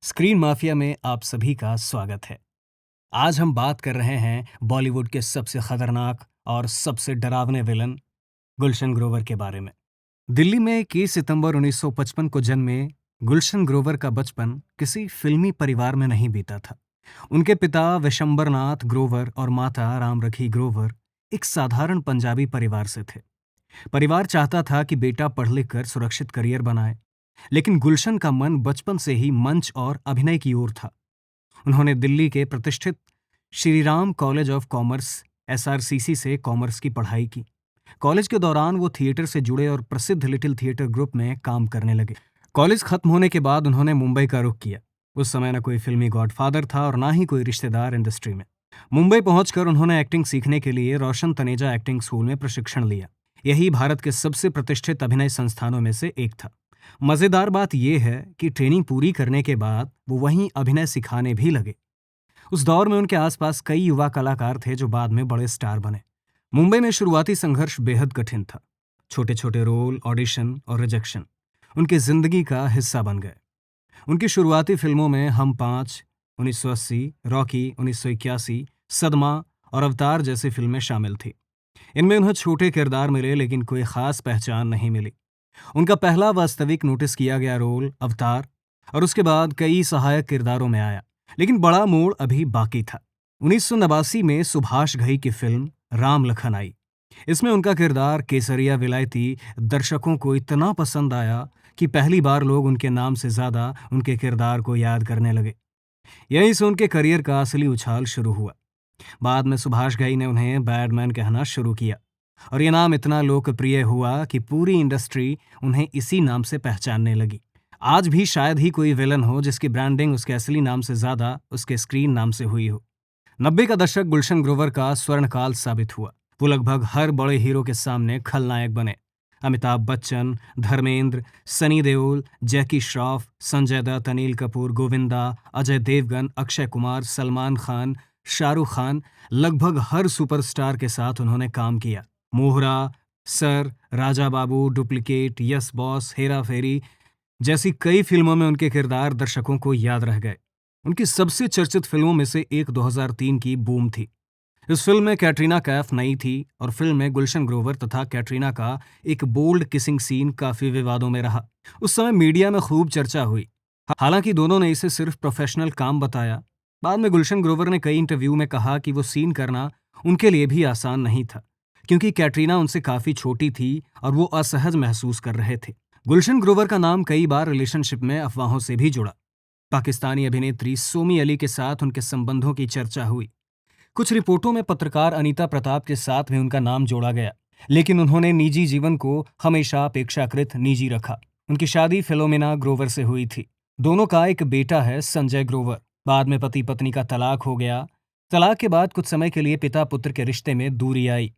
Screen mafia में आप सभी का स्वागत है। आज हम बात कर रहे हैं बॉलीवुड के सबसे खतरनाक और सबसे डरावने विलन गुलशन ग्रोवर के बारे में। दिल्ली में 21 सितंबर 1955 को जन्मे गुलशन ग्रोवर का बचपन किसी फिल्मी परिवार में नहीं बीता था। उनके पिता विशंबरनाथ ग्रोवर और माता रामरखी ग्रोवर एक साधारण पंजाबी परिवार से थे। परिवार चाहता था कि बेटा पढ़ लिख कर सुरक्षित करियर बनाए, लेकिन गुलशन का मन बचपन से ही मंच और अभिनय की ओर था। उन्होंने दिल्ली के प्रतिष्ठित Shriram college of commerce SRCC से कॉमर्स की पढ़ाई की। कॉलेज के दौरान वो थिएटर से जुड़े और प्रसिद्ध लिटिल थिएटर ग्रुप में काम करने लगे। कॉलेज खत्म होने के बाद उन्होंने मुंबई का रुख किया। उस समय न कोई फिल्मी गॉडफादर था और ना ही कोई रिश्तेदार इंडस्ट्री में। मुंबई पहुंचकर उन्होंने एक्टिंग सीखने के लिए रोशन तनेजा एक्टिंग स्कूल में प्रशिक्षण लिया। यही भारत के सबसे प्रतिष्ठित अभिनय संस्थानों में से एक था। मजेदार बात यह है कि ट्रेनिंग पूरी करने के बाद वो वहीं अभिनय सिखाने भी लगे। उस दौर में उनके आसपास कई युवा कलाकार थे जो बाद में बड़े स्टार बने। मुंबई में शुरुआती संघर्ष बेहद कठिन था। छोटे छोटे रोल, ऑडिशन और रिजेक्शन उनकी जिंदगी का हिस्सा बन गए। उनकी शुरुआती फिल्मों में हम पांच 1980, रॉकी 1981, सदमा और अवतार जैसी फिल्में शामिल थी। इनमें उन्हें छोटे किरदार मिले, लेकिन कोई खास पहचान नहीं मिली। उनका पहला वास्तविक नोटिस किया गया रोल अवतार और उसके बाद कई सहायक किरदारों में आया, लेकिन बड़ा मोड़ अभी बाकी था। 1989 में सुभाष घई की फिल्म राम लखन आई। इसमें उनका किरदार केसरिया विलायती दर्शकों को इतना पसंद आया कि पहली बार लोग उनके नाम से ज्यादा उनके किरदार को याद करने लगे। यहीं से उनके करियर का असली उछाल शुरू हुआ। बाद में सुभाष घई ने उन्हें बैडमैन कहना शुरू किया और ये नाम इतना लोकप्रिय हुआ कि पूरी इंडस्ट्री उन्हें इसी नाम से पहचानने लगी। आज भी शायद ही कोई विलन हो जिसकी ब्रांडिंग उसके असली नाम से ज्यादा उसके स्क्रीन नाम से हुई हो। 90 का दशक गुलशन ग्रोवर का स्वर्णकाल साबित हुआ। वो लगभग हर बड़े हीरो के सामने खलनायक बने। अमिताभ बच्चन, धर्मेंद्र, सनी देओल, जैकी श्रॉफ, संजय दत्त, अनिल कपूर, गोविंदा, अजय देवगन, अक्षय कुमार, सलमान खान, शाहरुख खान, लगभग हर सुपरस्टार के साथ उन्होंने काम किया। मोहरा, sir, Raja Babu, duplicate, yes boss, Hera फेरी जैसी कई फिल्मों में उनके किरदार दर्शकों को याद रह गए। उनकी सबसे चर्चित फिल्मों में से एक 2003 की बूम थी। इस फिल्म में कैटरीना कैफ नई थी और फिल्म में गुलशन ग्रोवर तथा कैटरीना का एक बोल्ड किसिंग सीन काफी विवादों में रहा। उस समय मीडिया में खूब चर्चा हुई। हालांकि दोनों ने इसे सिर्फ प्रोफेशनल काम बताया। बाद में गुलशन ग्रोवर ने कई इंटरव्यू में कहा कि वो सीन करना उनके लिए भी आसान नहीं था, क्योंकि कैटरीना उनसे काफी छोटी थी और वो असहज महसूस कर रहे थे। गुलशन ग्रोवर का नाम कई बार रिलेशनशिप में अफवाहों से भी जुड़ा। पाकिस्तानी अभिनेत्री सोमी अली के साथ उनके संबंधों की चर्चा हुई। कुछ रिपोर्टों में पत्रकार अनीता प्रताप के साथ भी उनका नाम जोड़ा गया, लेकिन उन्होंने निजी जीवन को हमेशा अपेक्षाकृत निजी रखा। उनकी शादी फिलोमिना ग्रोवर से हुई थी। दोनों का एक बेटा है, संजय ग्रोवर। बाद में पति पत्नी का तलाक हो गया। तलाक के बाद कुछ समय के लिए पिता पुत्र के रिश्ते में दूरी आई,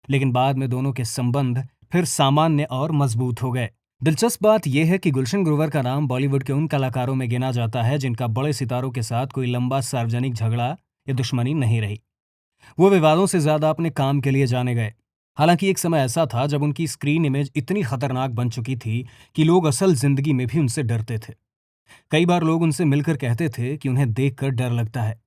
लेकिन बाद में दोनों के संबंध फिर सामान्य और मजबूत हो गए। दिलचस्प बात यह है कि गुलशन ग्रोवर का नाम बॉलीवुड के उन कलाकारों में गिना जाता है जिनका बड़े सितारों के साथ कोई लंबा सार्वजनिक झगड़ा या दुश्मनी नहीं रही। वो विवादों से ज्यादा अपने काम के लिए जाने गए। हालांकि एक समय ऐसा था जब उनकी स्क्रीन इमेज इतनी खतरनाक बन चुकी थी कि लोग असल जिंदगी में भी उनसे डरते थे। कई बार लोग उनसे मिलकर कहते थे कि उन्हें देखकर डर लगता है,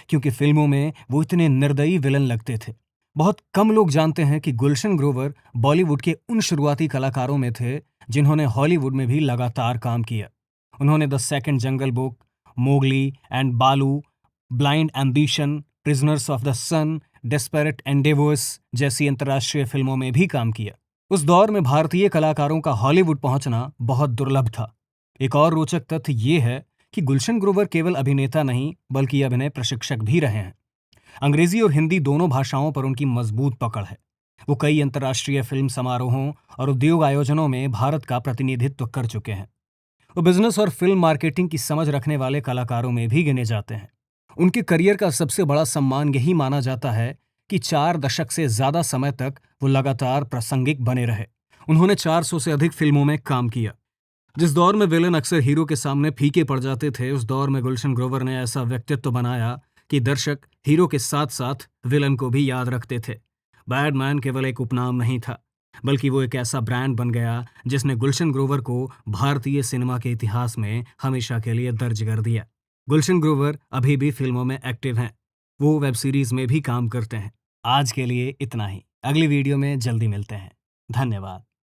क्योंकि फिल्मों में वो इतने निर्दयी विलन लगते थे। बहुत कम लोग जानते हैं कि गुलशन ग्रोवर बॉलीवुड के उन शुरुआती कलाकारों में थे जिन्होंने हॉलीवुड में भी लगातार काम किया। उन्होंने the second jungle book, Mowgli and Baloo, blind ambition, prisoners of the sun, desperate endeavours जैसी अंतर्राष्ट्रीय फिल्मों में भी काम किया। उस दौर में भारतीय कलाकारों का हॉलीवुड पहुंचना बहुत दुर्लभ था। एक और रोचक तथ्य ये है कि गुलशन ग्रोवर केवल अभिनेता नहीं बल्कि अभिनय प्रशिक्षक भी रहे हैं। अंग्रेजी और हिंदी दोनों भाषाओं पर उनकी मजबूत पकड़ है। वो कई अंतर्राष्ट्रीय फिल्म समारोहों और उद्योग आयोजनों में भारत का प्रतिनिधित्व कर चुके हैं। वो बिजनेस और फिल्म मार्केटिंग की समझ रखने वाले कलाकारों में भी गिने जाते हैं। उनके करियर का सबसे बड़ा सम्मान यही माना जाता है कि 4 दशक से ज्यादा समय तक वो लगातार प्रासंगिक बने रहे। उन्होंने 400 से अधिक फिल्मों में काम किया। जिस दौर में विलेन अक्सर हीरो के सामने फीके पड़ जाते थे, उस दौर में गुलशन ग्रोवर ने ऐसा व्यक्तित्व बनाया कि दर्शक हीरो के साथ साथ विलन को भी याद रखते थे। बैडमैन केवल एक उपनाम नहीं था, बल्कि वो एक ऐसा ब्रांड बन गया जिसने गुलशन ग्रोवर को भारतीय सिनेमा के इतिहास में हमेशा के लिए दर्ज कर दिया। गुलशन ग्रोवर अभी भी फिल्मों में एक्टिव हैं। वो वेब सीरीज में भी काम करते हैं। आज के लिए इतना ही। अगली वीडियो में जल्दी मिलते हैं। धन्यवाद।